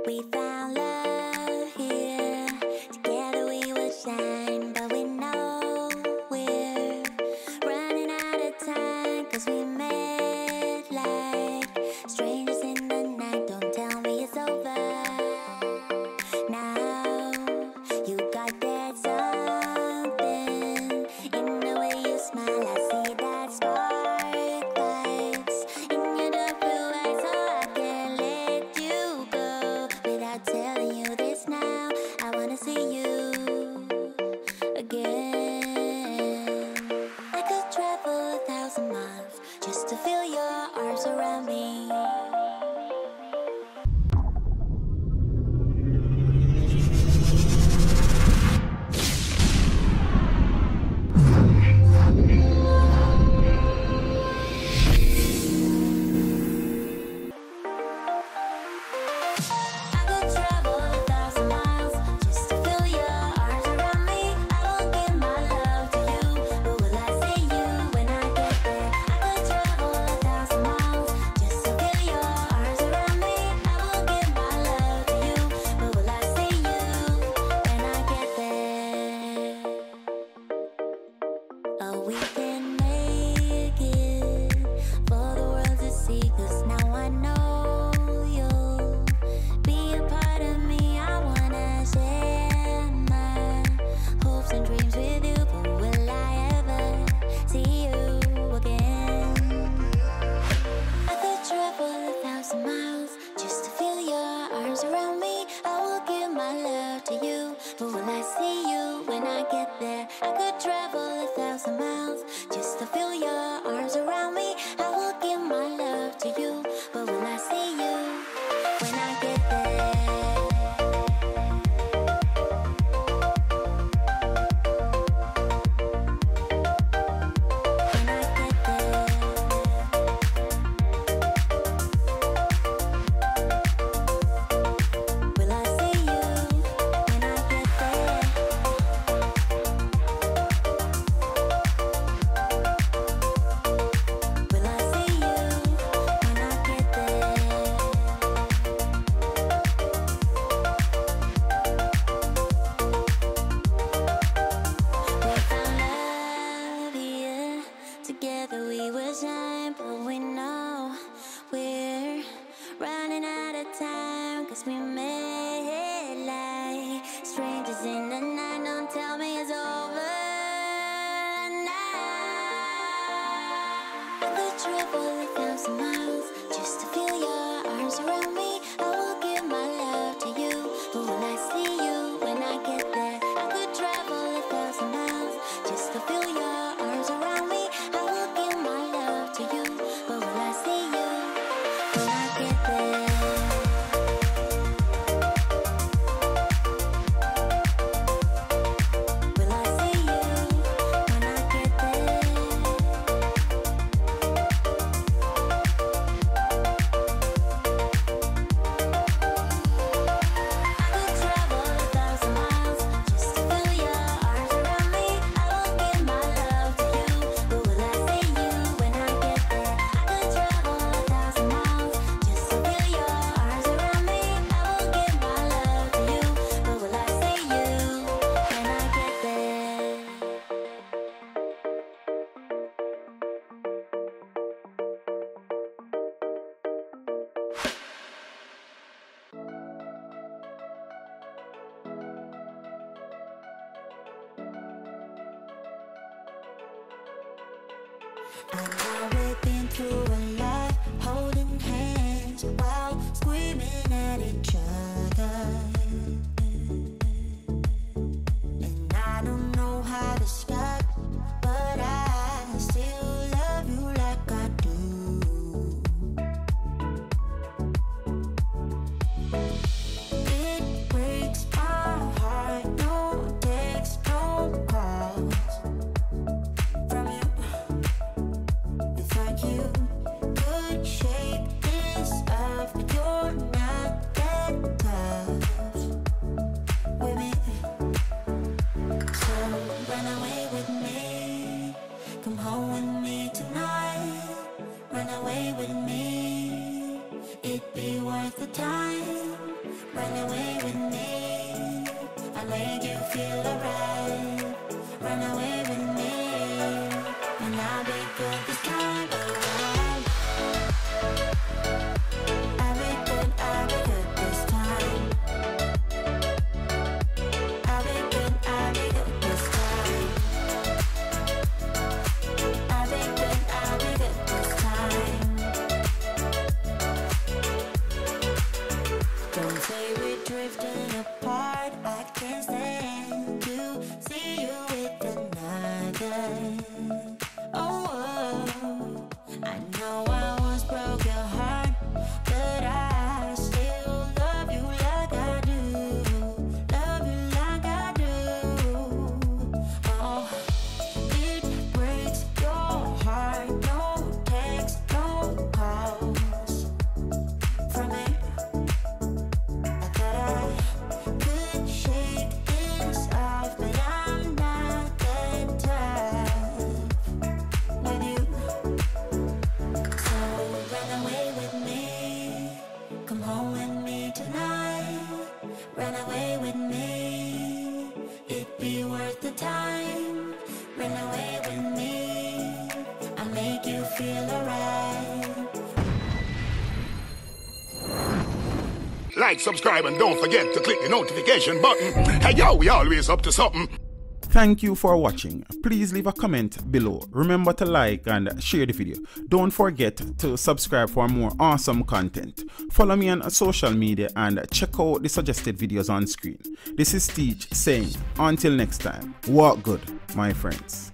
We found love here. Together we will shine, but we know we're running out of time. 'Cause we met like strangers in the night. Don't tell me it's over. Now you got that something in the way you smile. I see that spark lights in your dark blue eyes, so I can't let you go without telling you this now. I wanna see you again. I could travel 1,000 miles just to feel your arms around me. We can make it for the world to see. 'Cause now I know you'll be a part of me. I wanna share my hopes and dreams with you, but will I ever see you again? I could travel 1,000 miles just to feel your arms around me. I will give my love to you, but will I see you when I get there? I could travel 1,000 miles just to feel your arms around me. I will give my love to you, but will I see you when I get there? When I get there. Will I see you when I get there? Will I see you when I get there? We found love here. Together we will shine, but we know we're running out of time. 'Cause we met like strangers in the night. Don't tell me it's over now. I could travel 1,000 miles just to feel your arms around me. I will give my love to you, but will I see you when I get there? I could travel 1,000 miles just to feel your arms around me. I will give my love to you, but will I see you when I get there? Will I see you when I get there? I could travel 1,000 miles just to feel your arms around me. I will give my love to you, but will I see you when I get there? I could travel 1,000 miles just to feel your arms around me. I will give my love to you, but will I see you when I get there? I know we've been through a lot, holding hands while screaming at each other. And I don't know how to stop, but I still love you like I do. It breaks my heart, no text, no calls from you. It's like you Oh, I know I once broke your heart, but I still love you like I do. Love you like I do. Oh, it breaks your heart. No text, no calls from me. I thought I could shake this off, but I'm not that tough with you. So run away with me, come home with me tonight. Run away with me, it'd be worth the time. Run away with me, I'll make you feel alright. Like, subscribe, and don't forget to click the notification button. Hey yo, we always up to something. Thank you for watching. Please leave a comment below. Remember to like and share the video. Don't forget to subscribe for more awesome content. Follow me on social media and check out the suggested videos on screen. This is Teach saying, until next time, walk good, my friends.